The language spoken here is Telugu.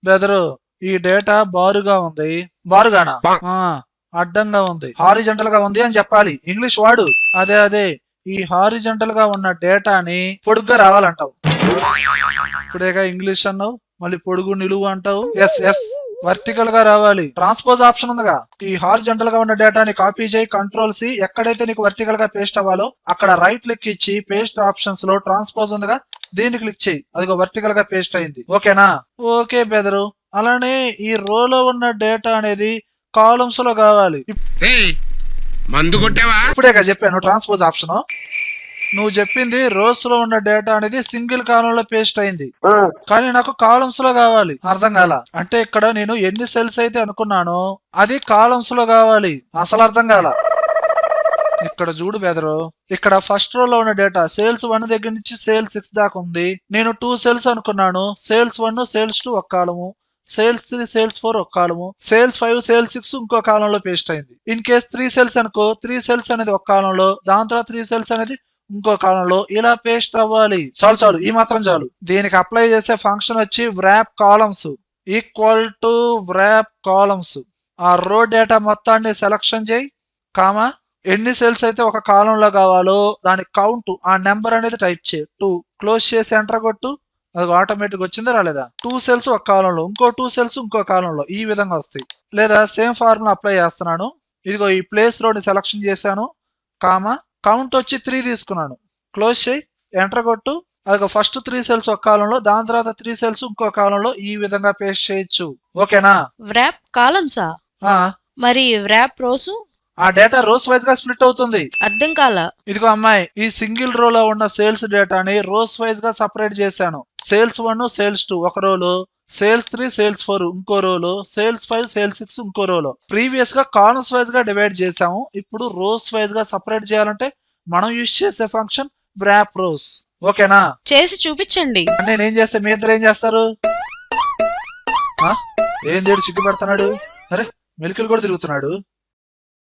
బెదరు ఈ డేటా బారుగా ఉంది. బారుగానా? అడ్డంగా ఉంది. హారిజంటల్ గా ఉంది అని చెప్పాలి. ఇంగ్లీష్ వాడు. అదే ఈ హారిజంటల్ గా ఉన్న డేటాని పొడుగ్గా రావాలంటావు. ఇప్పుడేగా ఇంగ్లీష్ అన్నావు, మళ్ళీ పొడుగు నిలువు అంటావు. ఎస్ వర్టికల్ గా రావాలి. ట్రాన్స్పోజ్ ఆప్షన్ ఉందిగా. ఈ హారిజంటల్ గా ఉన్న డేటాని కాపీ చేయి, కంట్రోల్ సి. ఎక్కడైతే నీకు వర్టికల్ గా పేస్ట్ అవ్వాలో అక్కడ రైట్ క్లిక్ ఇచ్చి పేస్ట్ ఆప్షన్స్ లో ట్రాన్స్పోజ్ ఉందిగా, దీన్ని క్లిక్ చేయి. అదిగో వర్టికల్ గా పేస్ట్ అయింది. ఓకేనా? ఓకే బెదరు. అలానే ఈ రోలో ఉన్న డేటా అనేది కాలమ్స్ లో కావాలి. ఇప్పుడేగా చెప్పాను ట్రాన్స్పోజ్ ఆప్షన్. నువ్వు చెప్పింది రోస్ లో ఉన్న డేటా అనేది సింగిల్ కాలం లో పేస్ట్ అయింది, కానీ నాకు కాలమ్స్ లో కావాలి. అర్థం కాల అంటే ఇక్కడ నేను ఎన్ని సెల్స్ అయితే అనుకున్నానో అది కాలమ్స్ లో కావాలి. అసలు అర్థం కాల. ఇక్కడ చూడు బెదరు, ఇక్కడ ఫస్ట్ రో లో ఉన్న డేటా సేల్స్ 1 దగ్గర నుంచి సేల్స్ 6 దాకా ఉంది. నేను 2 సెల్స్ అనుకున్నాను. సేల్స్ 1 సేల్స్ 2 ఒక కాలము, సేల్స్ 3 సేల్స్ 4 ఒక కాలము, సేల్స్ 5 సేల్స్ 6 ఇంకో కాలంలో పేస్ట్ అయింది. ఇన్ కేస్ 3 సెల్స్ అనుకో, 3 సెల్స్ అనేది ఒక కాలంలో, దాని తర్వాత 3 సెల్స్ అనేది ఇంకో కాలంలో ఇలా పేస్ట్ అవ్వాలి. చాలు ఈ మాత్రం చాలు. దీనికి అప్లై చేసే ఫంక్షన్ వచ్చి wrap columns equal to wrap columns. ఆ రో డేటా మొత్తాన్ని సెలక్షన్ చేయి, కామా ఎన్ని సెల్స్ అయితే ఒక కాలంలో కావాలో దాని కౌంట్ ఆ నెంబర్ అనేది టైప్ చేయి. 2 క్లోజ్ చేసి ఎంటర్ కొట్టు. అది ఆటోమేటిక్ వచ్చిందా రాలేదా? 2 సెల్స్ ఒక కాలంలో, ఇంకో 2 సెల్స్ ఇంకో కాలంలో, ఈ విధంగా వస్తాయి. లేదా సేమ్ ఫార్ములా అప్లై చేస్తున్నాను. ఇదిగో ఈ ప్లేస్ రోని సెలక్షన్ చేశాను, కామా కౌంట్ వచ్చి 3 తీసుకున్నాను. క్లోజ్ చేయి, ఎంటర్ కొట్టు. అదిగో ఫస్ట్ 3 సెల్స్ ఒక కాలంలో, దాని తర్వాత 3 సెల్స్ ఇంకో కాలంలో, ఈ విధంగా పేస్ట్ చేయొచ్చు. ఓకేనా? వ్రాప్ కాలమ్సా? మరి వ్రాప్ రోస్? ఆ డేటా రోస్ వైజ్ గా స్ప్లిట్ అవుతుంది. అర్థం కాల. ఇదిగో అమ్మాయి, ఈ సింగిల్ రో లో ఉన్న సేల్స్ డేటాని రోస్ వైజ్ గా సపరేట్ చేశాను. సేల్స్ 1 సేల్స్ 2 ఒక రోలో, సేల్స్ 3 సేల్స్ 4 ఇంకో రోలో, సేల్స్ 5 సేల్స్ 6 ఇంకో రోలో. ప్రీవియస్ గా కాలమ్స్ వైజ్ గా డివైడ్ చేసాము. ఇప్పుడు రోస్ వైజ్ గా సపరేట్ చేయాలంటే మనం యూజ్ చేసే ఫంక్షన్ వ్రాప్ రోస్. ఓకేనా? చేసి చూపించండి. నేనేం చేస్తే మీ ఇద్దరు ఏం చేస్తారు? ఏం చేయడు, సిగ్గుపడుతున్నాడు. అరే మెలికలు కూడా తిరుగుతున్నాడు.